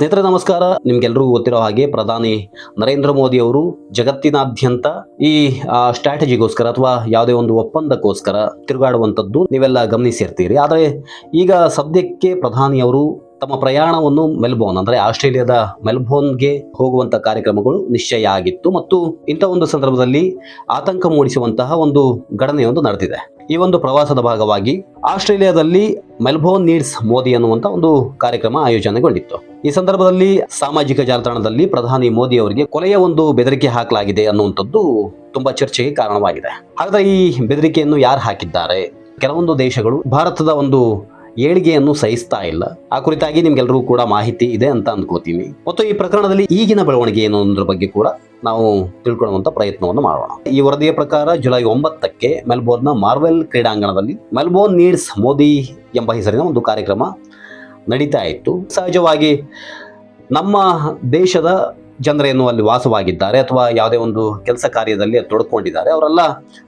ಸ್ನೇಹಿತರೆ ನಮಸ್ಕಾರ. ನಿಮ್ಗೆಲ್ರಿಗೂ ಗೊತ್ತಿರೋ ಹಾಗೆ ಪ್ರಧಾನಿ ನರೇಂದ್ರ ಮೋದಿ ಅವರು ಜಗತ್ತಿನಾದ್ಯಂತ ಈ ಸ್ಟ್ರಾಟಜಿಗೋಸ್ಕರ ಅಥವಾ ಯಾವುದೇ ಒಂದು ಒಪ್ಪಂದಕ್ಕೋಸ್ಕರ ತಿರುಗಾಡುವಂಥದ್ದು ನೀವೆಲ್ಲ ಗಮನಿಸಿರ್ತೀರಿ. ಆದರೆ ಈಗ ಸದ್ಯಕ್ಕೆ ಪ್ರಧಾನಿಯವರು ತಮ್ಮ ಪ್ರಯಾಣವನ್ನು ಮೆಲ್ಬೋರ್ನ್ ಅಂದರೆ ಆಸ್ಟ್ರೇಲಿಯಾದ ಮೆಲ್ಬೋರ್ನ್ಗೆ ಹೋಗುವಂಥ ಕಾರ್ಯಕ್ರಮಗಳು ನಿಶ್ಚಯ ಆಗಿತ್ತು ಮತ್ತು ಇಂಥ ಒಂದು ಸಂದರ್ಭದಲ್ಲಿ ಆತಂಕ ಮೂಡಿಸುವಂತಹ ಒಂದು ಘಟನೆಯೊಂದು ನಡೆದಿದೆ. ಈ ಒಂದು ಪ್ರವಾಸದ ಭಾಗವಾಗಿ ಆಸ್ಟ್ರೇಲಿಯಾದಲ್ಲಿ ಮೆಲ್ಬೋರ್ನ್ ನೀಡ್ಸ್ ಮೋದಿ ಅನ್ನುವಂಥ ಒಂದು ಕಾರ್ಯಕ್ರಮ ಆಯೋಜನೆಗೊಂಡಿತ್ತು. ಈ ಸಂದರ್ಭದಲ್ಲಿ ಸಾಮಾಜಿಕ ಜಾಲತಾಣದಲ್ಲಿ ಪ್ರಧಾನಿ ಮೋದಿ ಅವರಿಗೆ ಕೊಲೆಯ ಒಂದು ಬೆದರಿಕೆ ಹಾಕಲಾಗಿದೆ ಅನ್ನುವಂಥದ್ದು ತುಂಬಾ ಚರ್ಚೆಗೆ ಕಾರಣವಾಗಿದೆ. ಹಾಗಾದ್ರೆ ಈ ಬೆದರಿಕೆಯನ್ನು ಯಾರು ಹಾಕಿದ್ದಾರೆ? ಕೆಲವೊಂದು ದೇಶಗಳು ಭಾರತದ ಒಂದು ಏಳಿಗೆಯನ್ನು ಸಹಿಸ್ತಾ ಇಲ್ಲ. ಆ ಕುರಿತಾಗಿ ನಿಮ್ಗೆಲ್ಲರೂ ಕೂಡ ಮಾಹಿತಿ ಇದೆ ಅಂತ ಅಂದ್ಕೋತೀನಿ. ಮತ್ತು ಈ ಪ್ರಕರಣದಲ್ಲಿ ಈಗಿನ ಬೆಳವಣಿಗೆ ಏನು ಅನ್ನೋದ್ರ ಬಗ್ಗೆ ಕೂಡ ನಾವು ತಿಳ್ಕೊಳ್ಳುವಂತ ಪ್ರಯತ್ನವನ್ನು ಮಾಡೋಣ. ಈ ವರದಿಯ ಪ್ರಕಾರ ಜುಲೈ 9ಕ್ಕೆ ಮೆಲ್ಬೋರ್ನ್ನ ಮಾರ್ವೆಲ್ ಕ್ರೀಡಾಂಗಣದಲ್ಲಿ ಮೆಲ್ಬೋರ್ನ್ ನೀಡ್ಸ್ ಮೋದಿ ಎಂಬ ಹೆಸರಿನ ಒಂದು ಕಾರ್ಯಕ್ರಮ ನಡೀತಾ ಇತ್ತು. ಸಹಜವಾಗಿ ನಮ್ಮ ದೇಶದ ಜನರೇನು ಅಲ್ಲಿ ವಾಸವಾಗಿದ್ದಾರೆ ಅಥವಾ ಯಾವುದೇ ಒಂದು ಕೆಲಸ ಕಾರ್ಯದಲ್ಲಿ ತೊಡಕೊಂಡಿದ್ದಾರೆ ಅವರೆಲ್ಲ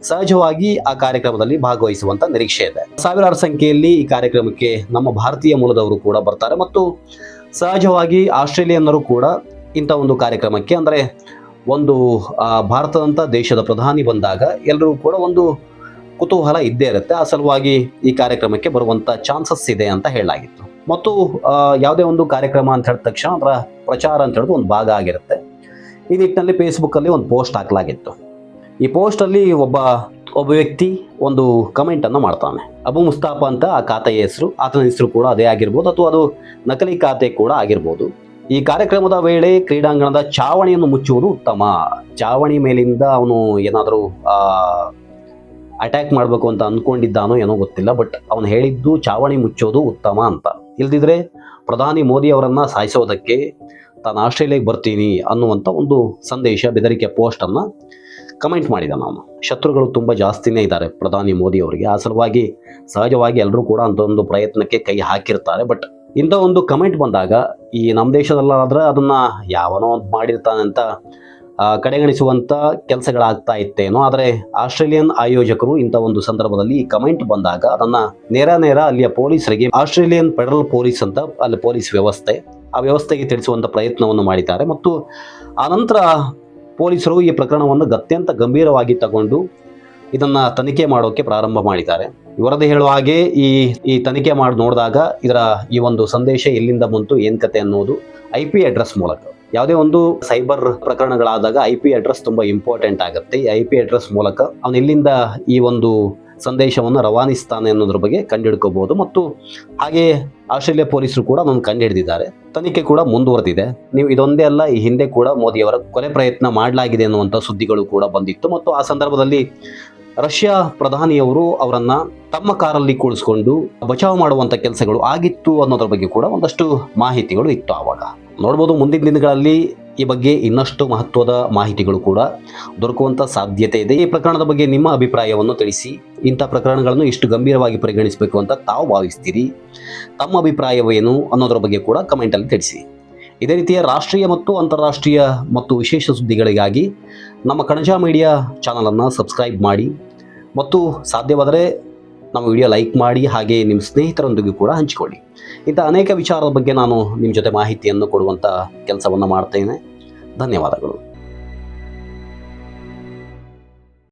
ಸಹಜವಾಗಿ ಆ ಕಾರ್ಯಕ್ರಮದಲ್ಲಿ ಭಾಗವಹಿಸುವಂತ ನಿರೀಕ್ಷೆ ಇದೆ. ಸಾವಿರಾರು ಸಂಖ್ಯೆಯಲ್ಲಿ ಈ ಕಾರ್ಯಕ್ರಮಕ್ಕೆ ನಮ್ಮ ಭಾರತೀಯ ಮೂಲದವರು ಕೂಡ ಬರ್ತಾರೆ ಮತ್ತು ಸಹಜವಾಗಿ ಆಸ್ಟ್ರೇಲಿಯನ್ನರು ಕೂಡ ಇಂಥ ಒಂದು ಕಾರ್ಯಕ್ರಮಕ್ಕೆ ಅಂದರೆ ಒಂದು ಭಾರತದಂಥ ದೇಶದ ಪ್ರಧಾನಿ ಬಂದಾಗ ಎಲ್ಲರೂ ಕೂಡ ಒಂದು ಕುತೂಹಲ ಇದ್ದೇ ಇರುತ್ತೆ. ಆ ಸಲುವಾಗಿ ಈ ಕಾರ್ಯಕ್ರಮಕ್ಕೆ ಬರುವಂಥ ಚಾನ್ಸಸ್ ಇದೆ ಅಂತ ಹೇಳಲಾಗಿತ್ತು. ಮತ್ತು ಯಾವುದೇ ಒಂದು ಕಾರ್ಯಕ್ರಮ ಅಂತ ಹೇಳಿದ ತಕ್ಷಣ ಅದರ ಪ್ರಚಾರ ಅಂತ ಹೇಳಿದ್ರೆ ಒಂದು ಭಾಗ ಆಗಿರುತ್ತೆ. ಈ ನಿಟ್ಟಿನಲ್ಲಿ ಫೇಸ್ಬುಕ್ಕಲ್ಲಿ ಒಂದು ಪೋಸ್ಟ್ ಹಾಕಲಾಗಿತ್ತು. ಈ ಪೋಸ್ಟಲ್ಲಿ ಒಬ್ಬ ವ್ಯಕ್ತಿ ಒಂದು ಕಮೆಂಟನ್ನು ಮಾಡ್ತಾನೆ. ಅಬು ಮುಸ್ತಾಫಾ ಅಂತ ಆ ಖಾತೆಯ ಹೆಸರು, ಆತನ ಹೆಸರು ಕೂಡ ಅದೇ ಆಗಿರ್ಬೋದು ಅಥವಾ ಅದು ನಕಲಿ ಖಾತೆ ಕೂಡ ಆಗಿರ್ಬೋದು. ಈ ಕಾರ್ಯಕ್ರಮದ ವೇಳೆ ಕ್ರೀಡಾಂಗಣದ ಚಾವಣಿಯನ್ನು ಮುಚ್ಚುವುದು ಉತ್ತಮ. ಚಾವಣಿ ಮೇಲಿಂದ ಅವನು ಏನಾದರೂ ಅಟ್ಯಾಕ್ ಮಾಡಬೇಕು ಅಂತ ಅಂದ್ಕೊಂಡಿದ್ದಾನೋ ಏನೋ ಗೊತ್ತಿಲ್ಲ, ಬಟ್ ಅವನು ಹೇಳಿದ್ದು ಚಾವಣಿ ಮುಚ್ಚೋದು ಉತ್ತಮ ಅಂತ. ಇಲ್ದಿದ್ರೆ ಪ್ರಧಾನಿ ಮೋದಿ ಅವರನ್ನ ಸಾಯಿಸೋದಕ್ಕೆ ತಾನು ಆಸ್ಟ್ರೇಲಿಯಾಗೆ ಬರ್ತೀನಿ ಅನ್ನುವಂಥ ಒಂದು ಸಂದೇಶ, ಬೆದರಿಕೆ ಪೋಸ್ಟನ್ನು ಕಮೆಂಟ್ ಮಾಡಿದ ನಾನು. ಶತ್ರುಗಳು ತುಂಬ ಜಾಸ್ತಿನೇ ಇದ್ದಾರೆ ಪ್ರಧಾನಿ ಮೋದಿ ಅವರಿಗೆ. ಆ ಸಲುವಾಗಿ ಸಹಜವಾಗಿ ಎಲ್ಲರೂ ಕೂಡ ಅಂತ ಒಂದು ಪ್ರಯತ್ನಕ್ಕೆ ಕೈ ಹಾಕಿರ್ತಾರೆ. ಬಟ್ ಇಂಥ ಒಂದು ಕಮೆಂಟ್ ಬಂದಾಗ ಈ ನಮ್ಮ ದೇಶದಲ್ಲಾದ್ರೆ ಅದನ್ನು ಯಾವನೋ ಮಾಡಿರ್ತಾನೆ ಅಂತ ಕಡೆಗಣಿಸುವಂಥ ಕೆಲಸಗಳಾಗ್ತಾ ಇತ್ತೇನೋ. ಆದರೆ ಆಸ್ಟ್ರೇಲಿಯನ್ ಆಯೋಜಕರು ಇಂಥ ಒಂದು ಸಂದರ್ಭದಲ್ಲಿ ಈ ಕಮೆಂಟ್ ಬಂದಾಗ ಅದನ್ನು ನೇರ ಅಲ್ಲಿಯ ಪೊಲೀಸರಿಗೆ, ಆಸ್ಟ್ರೇಲಿಯನ್ ಫೆಡರಲ್ ಪೊಲೀಸ್ ಅಂತ ಅಲ್ಲಿ ಪೊಲೀಸ್ ವ್ಯವಸ್ಥೆ, ಆ ವ್ಯವಸ್ಥೆಗೆ ತಿಳಿಸುವಂಥ ಪ್ರಯತ್ನವನ್ನು ಮಾಡಿದ್ದಾರೆ. ಮತ್ತು ಆನಂತರ ಪೊಲೀಸರು ಈ ಪ್ರಕರಣವನ್ನು ಅತ್ಯಂತ ಗಂಭೀರವಾಗಿ ತಗೊಂಡು ಇದನ್ನು ತನಿಖೆ ಮಾಡೋಕ್ಕೆ ಪ್ರಾರಂಭ ಮಾಡಿದ್ದಾರೆ. ವರದಿ ಹೇಳುವ ಹಾಗೆ ಈ ತನಿಖೆ ಮಾಡಿ ನೋಡಿದಾಗ ಈ ಒಂದು ಸಂದೇಶ ಎಲ್ಲಿಂದ ಬಂತು, ಏನು ಕತೆ ಅನ್ನೋದು IP ಅಡ್ರೆಸ್ ಮೂಲಕ, ಯಾವುದೇ ಒಂದು ಸೈಬರ್ ಪ್ರಕರಣಗಳಾದಾಗ IP ಅಡ್ರೆಸ್ ತುಂಬ ಇಂಪಾರ್ಟೆಂಟ್ ಆಗುತ್ತೆ. ಈ IP ಅಡ್ರೆಸ್ ಮೂಲಕ ಅವನು ಎಲ್ಲಿಂದ ಈ ಒಂದು ಸಂದೇಶವನ್ನು ರವಾನಿಸ್ತಾನೆ ಅನ್ನೋದ್ರ ಬಗ್ಗೆ ಕಂಡುಹಿಡ್ಕೋಬಹುದು. ಮತ್ತು ಹಾಗೆ ಆಸ್ಟ್ರೇಲಿಯಾ ಪೊಲೀಸರು ಕೂಡ ಅದನ್ನು ಕಂಡುಹಿಡಿದಿದ್ದಾರೆ. ತನಿಖೆ ಕೂಡ ಮುಂದುವರೆದಿದೆ. ನೀವು ಇದೊಂದೇ ಅಲ್ಲ, ಈ ಹಿಂದೆ ಕೂಡ ಮೋದಿಯವರ ಕೊಲೆ ಪ್ರಯತ್ನ ಮಾಡಲಾಗಿದೆ ಅನ್ನುವಂಥ ಸುದ್ದಿಗಳು ಕೂಡ ಬಂದಿತ್ತು. ಮತ್ತು ಆ ಸಂದರ್ಭದಲ್ಲಿ ರಷ್ಯಾ ಪ್ರಧಾನಿಯವರು ಅವರನ್ನ ತಮ್ಮ ಕಾರಲ್ಲಿ ಕೂಡಿಸ್ಕೊಂಡು ಬಚಾವ್ ಮಾಡುವಂಥ ಕೆಲಸಗಳು ಆಗಿತ್ತು ಅನ್ನೋದ್ರ ಬಗ್ಗೆ ಕೂಡ ಒಂದಷ್ಟು ಮಾಹಿತಿಗಳು ಇತ್ತು. ಆವಾಗ ನೋಡ್ಬೋದು ಮುಂದಿನ ದಿನಗಳಲ್ಲಿ ಈ ಬಗ್ಗೆ ಇನ್ನಷ್ಟು ಮಹತ್ವದ ಮಾಹಿತಿಗಳು ಕೂಡ ದೊರಕುವಂಥ ಸಾಧ್ಯತೆ ಇದೆ. ಈ ಪ್ರಕರಣದ ಬಗ್ಗೆ ನಿಮ್ಮ ಅಭಿಪ್ರಾಯವನ್ನು ತಿಳಿಸಿ. ಇಂಥ ಪ್ರಕರಣಗಳನ್ನು ಇಷ್ಟು ಗಂಭೀರವಾಗಿ ಪರಿಗಣಿಸಬೇಕು ಅಂತ ತಾವು ಭಾವಿಸ್ತೀರಿ? ತಮ್ಮ ಅಭಿಪ್ರಾಯವೇನು ಅನ್ನೋದ್ರ ಬಗ್ಗೆ ಕೂಡ ಕಮೆಂಟಲ್ಲಿ ತಿಳಿಸಿ. ಇದೇ ರೀತಿಯ ರಾಷ್ಟ್ರೀಯ ಮತ್ತು ಅಂತಾರಾಷ್ಟ್ರೀಯ ಮತ್ತು ವಿಶೇಷ ಸುದ್ದಿಗಳಿಗಾಗಿ ನಮ್ಮ ಕಣಜ ಮೀಡಿಯಾ ಚಾನಲನ್ನು ಸಬ್ಸ್ಕ್ರೈಬ್ ಮಾಡಿ ಮತ್ತು ಸಾಧ್ಯವಾದರೆ ನಮ್ಮ ವಿಡಿಯೋ ಲೈಕ್ ಮಾಡಿ, ಹಾಗೆ ನಿಮ್ಮ ಸ್ನೇಹಿತರೊಂದಿಗೆ ಕೂಡ ಹಂಚಿಕೊಳ್ಳಿ. ಇಂಥ ಅನೇಕ ವಿಚಾರದ ಬಗ್ಗೆ ನಾನು ನಿಮ್ಮ ಜೊತೆ ಮಾಹಿತಿಯನ್ನು ಕೊಡುವಂಥ ಕೆಲಸವನ್ನು ಮಾಡ್ತೇನೆ. ಧನ್ಯವಾದಗಳು.